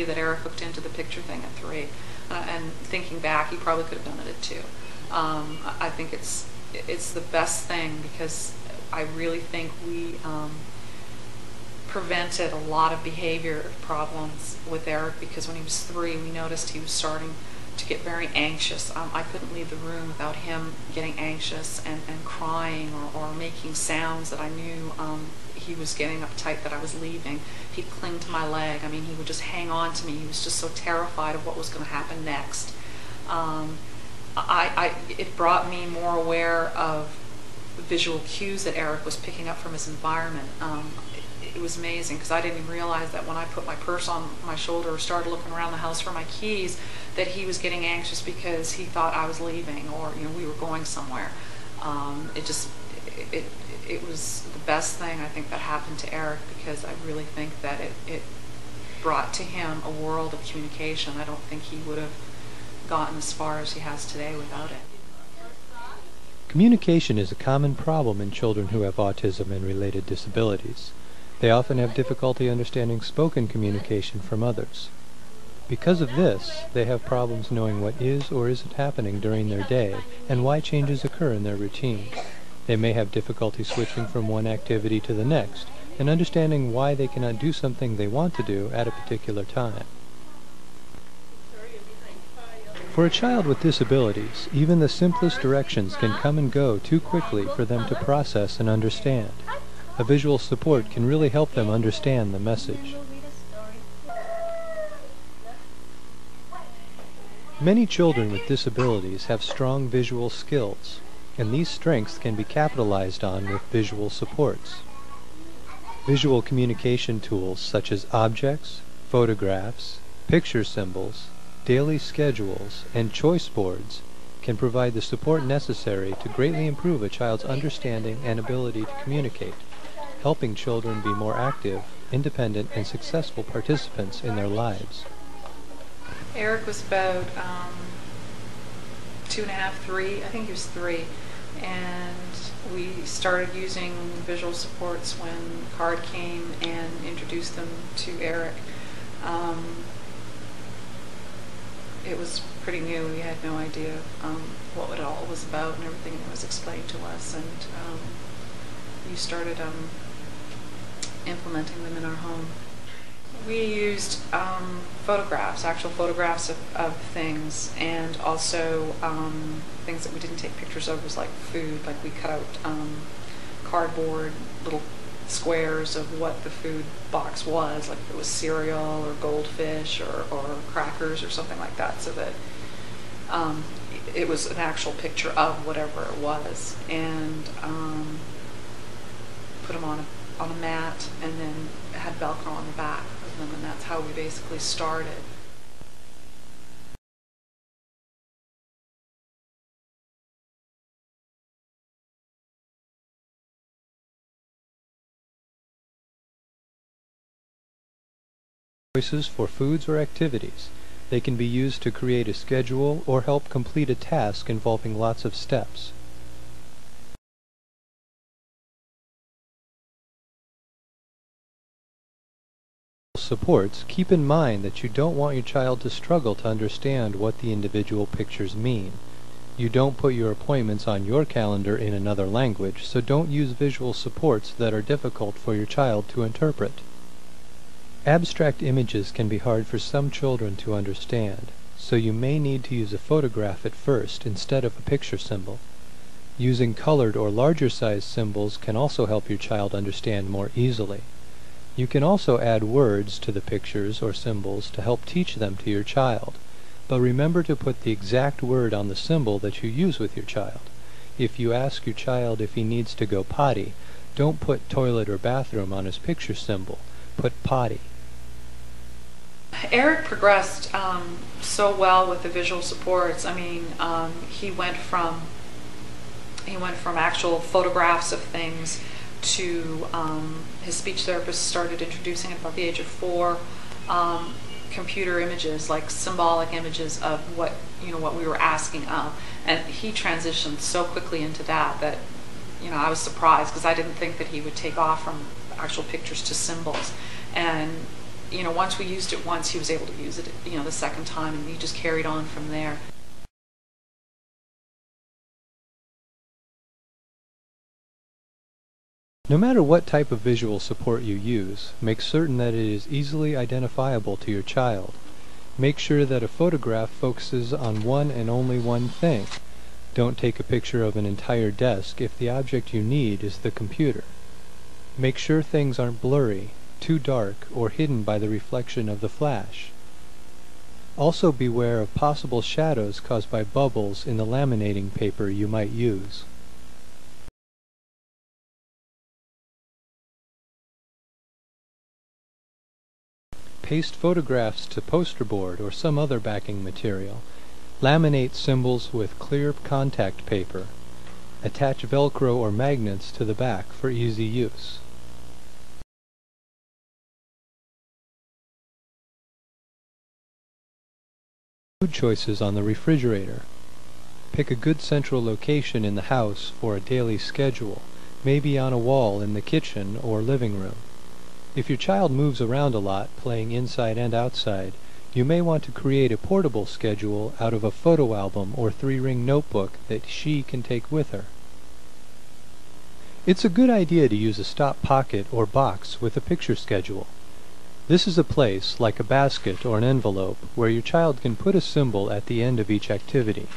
that Eric hooked into the picture thing at 3. And thinking back, he probably could have done it at 2. I think it's the best thing, because I really think we prevented a lot of behavior problems with Eric, because when he was 3, we noticed he was starting to get very anxious. I couldn't leave the room without him getting anxious and crying or making sounds that I knew he was getting uptight that I was leaving. He'd cling to my leg. I mean, he would just hang on to me. He was just so terrified of what was going to happen next. It brought me more aware of visual cues that Eric was picking up from his environment. It was amazing, because I didn't even realize that when I put my purse on my shoulder or started looking around the house for my keys, that he was getting anxious because he thought I was leaving, or we were going somewhere. It was the best thing I think that happened to Eric, because I really think that it brought to him a world of communication. I don't think he would have gotten as far as he has today without it. Communication is a common problem in children who have autism and related disabilities. They often have difficulty understanding spoken communication from others. Because of this, they have problems knowing what is or isn't happening during their day and why changes occur in their routine. They may have difficulty switching from one activity to the next and understanding why they cannot do something they want to do at a particular time. For a child with disabilities, even the simplest directions can come and go too quickly for them to process and understand. A visual support can really help them understand the message. Many children with disabilities have strong visual skills, and these strengths can be capitalized on with visual supports. Visual communication tools such as objects, photographs, picture symbols, daily schedules, and choice boards can provide the support necessary to greatly improve a child's understanding and ability to communicate, helping children be more active, independent, and successful participants in their lives. Eric was about 2.5, 3. I think he was 3. And we started using visual supports when Card came and introduced them to Eric. It was pretty new. We had no idea what it all was about and everything that was explained to us. And we started implementing them in our home. We used photographs, actual photographs of things, and also things that we didn't take pictures of was like food. Like we cut out cardboard, little squares of what the food box was, like if it was cereal or goldfish or crackers or something like that, so that it was an actual picture of whatever it was, and put them on a mat, and then had Velcro on the back of them, and that's how we basically started. Choices for foods or activities. They can be used to create a schedule or help complete a task involving lots of steps. Supports, keep in mind that you don't want your child to struggle to understand what the individual pictures mean. You don't put your appointments on your calendar in another language, so don't use visual supports that are difficult for your child to interpret. Abstract images can be hard for some children to understand, so you may need to use a photograph at first instead of a picture symbol. Using colored or larger size symbols can also help your child understand more easily. You can also add words to the pictures or symbols to help teach them to your child, but remember to put the exact word on the symbol that you use with your child. If you ask your child if he needs to go potty, don't put toilet or bathroom on his picture symbol. Put potty. Eric progressed so well with the visual supports. I mean, he went from actual photographs of things to his speech therapist started introducing at about the age of 4 computer images, like symbolic images of what we were asking of, and he transitioned so quickly into that I was surprised, because I didn't think that he would take off from actual pictures to symbols. And once we used it once, he was able to use it, the second time, and he just carried on from there. No matter what type of visual support you use, make certain that it is easily identifiable to your child. Make sure that a photograph focuses on one and only one thing. Don't take a picture of an entire desk if the object you need is the computer. Make sure things aren't blurry, too dark, or hidden by the reflection of the flash. Also beware of possible shadows caused by bubbles in the laminating paper you might use. Paste photographs to poster board or some other backing material. Laminate symbols with clear contact paper. Attach Velcro or magnets to the back for easy use. Food choices on the refrigerator. Pick a good central location in the house for a daily schedule, maybe on a wall in the kitchen or living room. If your child moves around a lot, playing inside and outside, you may want to create a portable schedule out of a photo album or 3-ring notebook that she can take with her. It's a good idea to use a stop pocket or box with a picture schedule. This is a place, like a basket or an envelope, where your child can put a symbol at the end of each activity.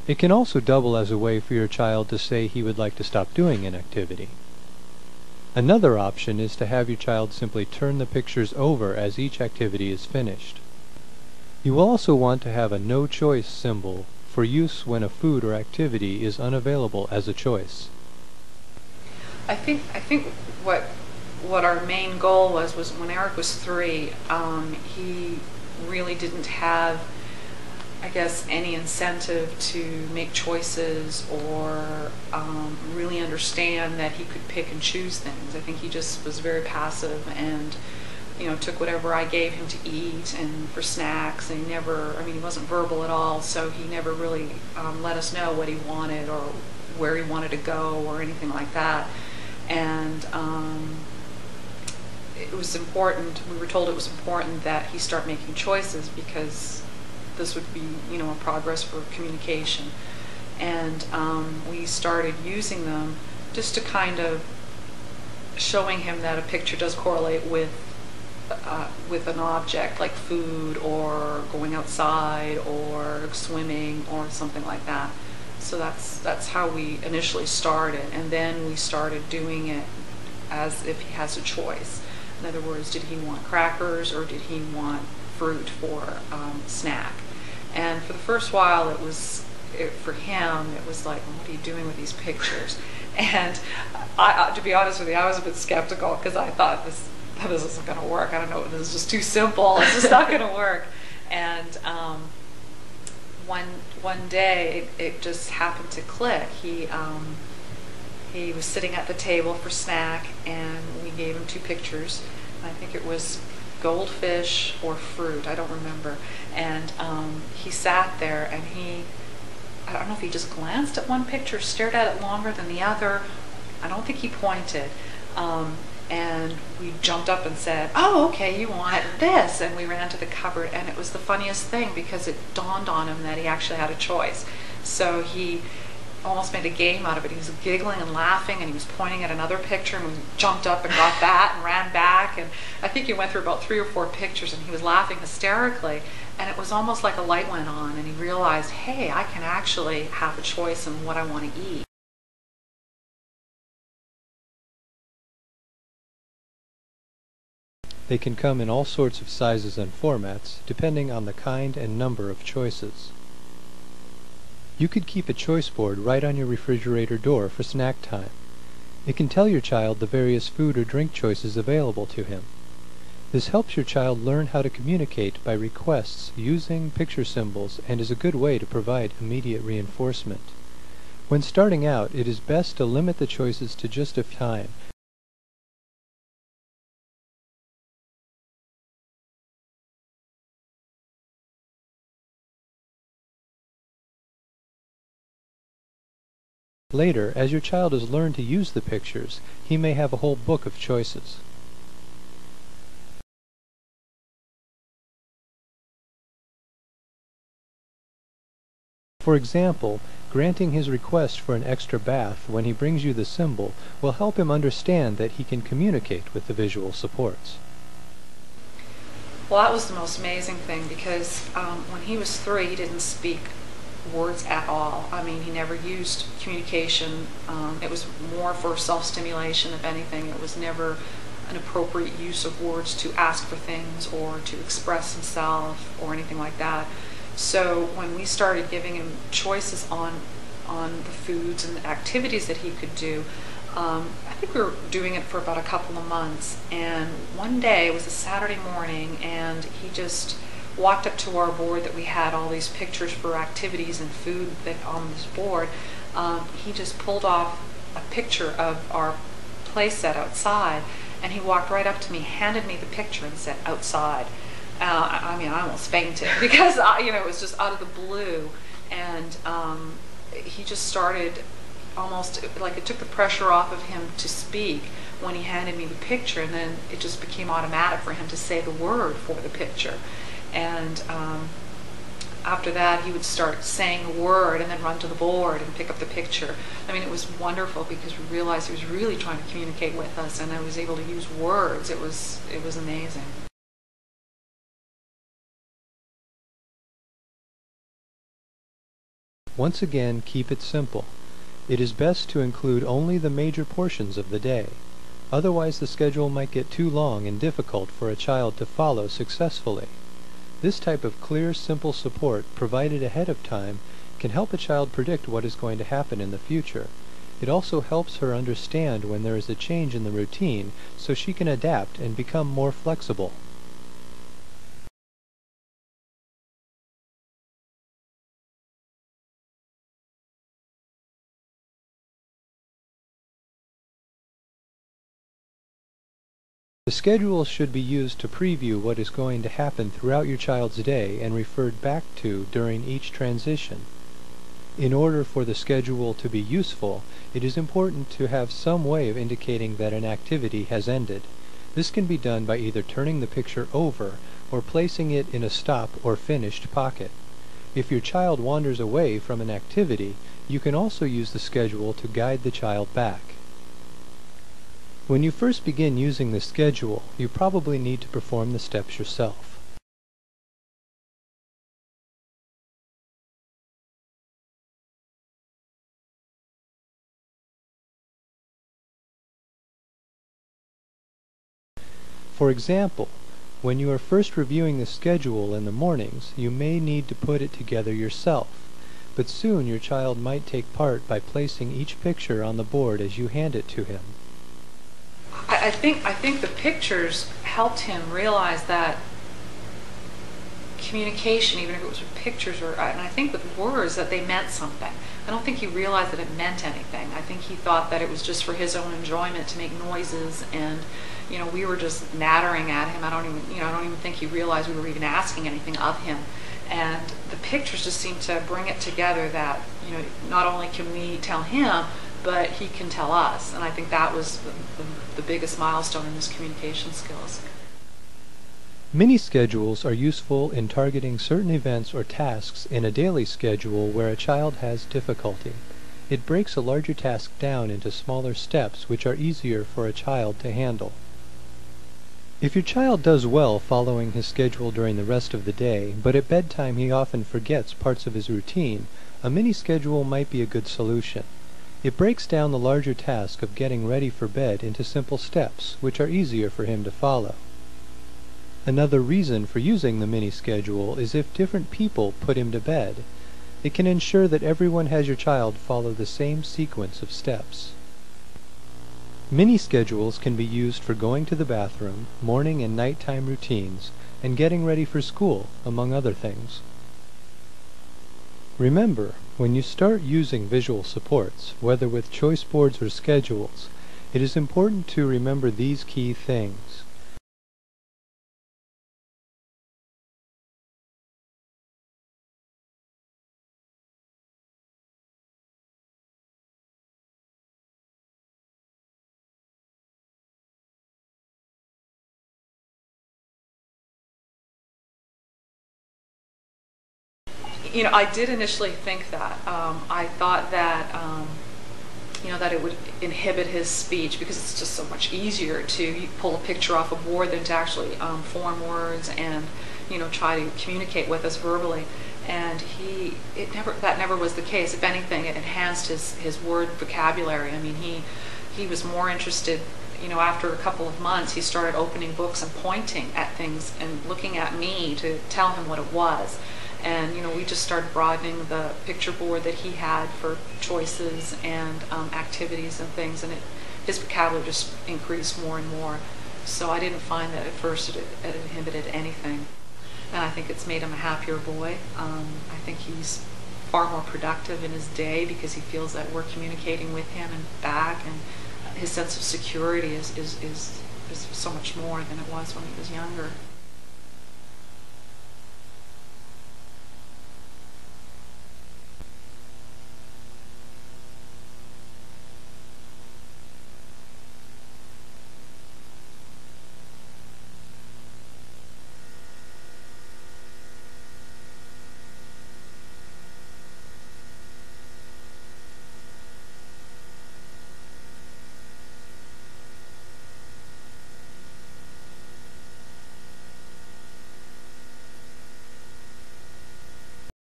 It can also double as a way for your child to say he would like to stop doing an activity. Another option is to have your child simply turn the pictures over as each activity is finished. You will also want to have a no choice symbol for use when a food or activity is unavailable as a choice. I think what our main goal was when Eric was 3, he really didn't have, I guess, any incentive to make choices or really understand that he could pick and choose things. I think he just was very passive and took whatever I gave him to eat and for snacks, and he wasn't verbal at all, so he never really let us know what he wanted or where he wanted to go or anything like that. And it was important, we were told it was important that he start making choices because this would be, a progress for communication. And we started using them just to kind of showing him that a picture does correlate with an object like food or going outside or swimming or something like that. So that's how we initially started, and then we started doing it as if he has a choice. In other words, did he want crackers or did he want fruit for snack? And for the first while, for him, it was like, what are you doing with these pictures? And to be honest with you, I was a bit skeptical because I thought this isn't going to work. I don't know, this is just too simple. It's just not going to work. And one day, it just happened to click. He was sitting at the table for snack, and we gave him 2 pictures. I think it was goldfish or fruit, I don't remember. And he sat there, and I don't know if he just glanced at one picture, stared at it longer than the other. I don't think he pointed. And we jumped up and said, oh, okay, you want this. And we ran to the cupboard, and it was the funniest thing because it dawned on him that he actually had a choice. So he almost made a game out of it. He was giggling and laughing, and he was pointing at another picture, and we jumped up and got that and ran back. And I think he went through about 3 or 4 pictures, and he was laughing hysterically. And it was almost like a light went on, and he realized, hey, I can actually have a choice in what I want to eat. They can come in all sorts of sizes and formats, depending on the kind and number of choices. You could keep a choice board right on your refrigerator door for snack time. It can tell your child the various food or drink choices available to him. This helps your child learn how to communicate by requests using picture symbols and is a good way to provide immediate reinforcement. When starting out, it is best to limit the choices to just a time. Later, as your child has learned to use the pictures, he may have a whole book of choices. For example, granting his request for an extra bath when he brings you the symbol will help him understand that he can communicate with the visual supports. Well, that was the most amazing thing because when he was 3, he didn't speak words at all. I mean, he never used communication. It was more for self-stimulation, if anything. It was never an appropriate use of words to ask for things or to express himself or anything like that. So when we started giving him choices on the foods and the activities that he could do, I think we were doing it for about a couple of months, and one day, it was a Saturday morning, and he just walked up to our board that we had all these pictures for activities and food that on this board. He just pulled off a picture of our play set outside, and he walked right up to me, handed me the picture, and said, "Outside." I mean, I almost fainted because it was just out of the blue, and he just started almost like it took the pressure off of him to speak when he handed me the picture, and then it just became automatic for him to say the word for the picture. And after that, he would start saying a word and then run to the board and pick up the picture. I mean, it was wonderful because we realized he was really trying to communicate with us, and I was able to use words. It was amazing. Once again, keep it simple. It is best to include only the major portions of the day. Otherwise, the schedule might get too long and difficult for a child to follow successfully. This type of clear, simple support provided ahead of time can help a child predict what is going to happen in the future. It also helps her understand when there is a change in the routine so she can adapt and become more flexible. The schedule should be used to preview what is going to happen throughout your child's day and referred back to during each transition. In order for the schedule to be useful, it is important to have some way of indicating that an activity has ended. This can be done by either turning the picture over or placing it in a stop or finished pocket. If your child wanders away from an activity, you can also use the schedule to guide the child back. When you first begin using the schedule, you probably need to perform the steps yourself. For example, when you are first reviewing the schedule in the mornings, you may need to put it together yourself, but soon your child might take part by placing each picture on the board as you hand it to him. I think the pictures helped him realize that communication, even if it was with pictures and I think with words, that they meant something. I don't think he realized that it meant anything. I think he thought that it was just for his own enjoyment to make noises, and we were just nattering at him. I don't even think he realized we were even asking anything of him. And the pictures just seemed to bring it together that not only can we tell him, but he can tell us. And I think that was the biggest milestone in his communication skills. Mini schedules are useful in targeting certain events or tasks in a daily schedule where a child has difficulty. It breaks a larger task down into smaller steps which are easier for a child to handle. If your child does well following his schedule during the rest of the day, but at bedtime he often forgets parts of his routine, a mini schedule might be a good solution. It breaks down the larger task of getting ready for bed into simple steps, which are easier for him to follow. Another reason for using the mini schedule is if different people put him to bed. It can ensure that everyone has your child follow the same sequence of steps. Mini schedules can be used for going to the bathroom, morning and nighttime routines, and getting ready for school, among other things. Remember, when you start using visual supports, whether with choice boards or schedules, it is important to remember these key things. You know, I did initially think that. I thought that, you know, that it would inhibit his speech because it's just so much easier to pull a picture off a board than to actually form words and, you know, try to communicate with us verbally. And that never was the case. If anything, it enhanced his word vocabulary. I mean, he was more interested, you know, after a couple of months, he started opening books and pointing at things and looking at me to tell him what it was. And, you know, we just started broadening the picture board that he had for choices and activities and things, and his vocabulary just increased more and more. So I didn't find that at first it inhibited anything. And I think it's made him a happier boy. I think he's far more productive in his day because he feels that we're communicating with him and back, and his sense of security is so much more than it was when he was younger.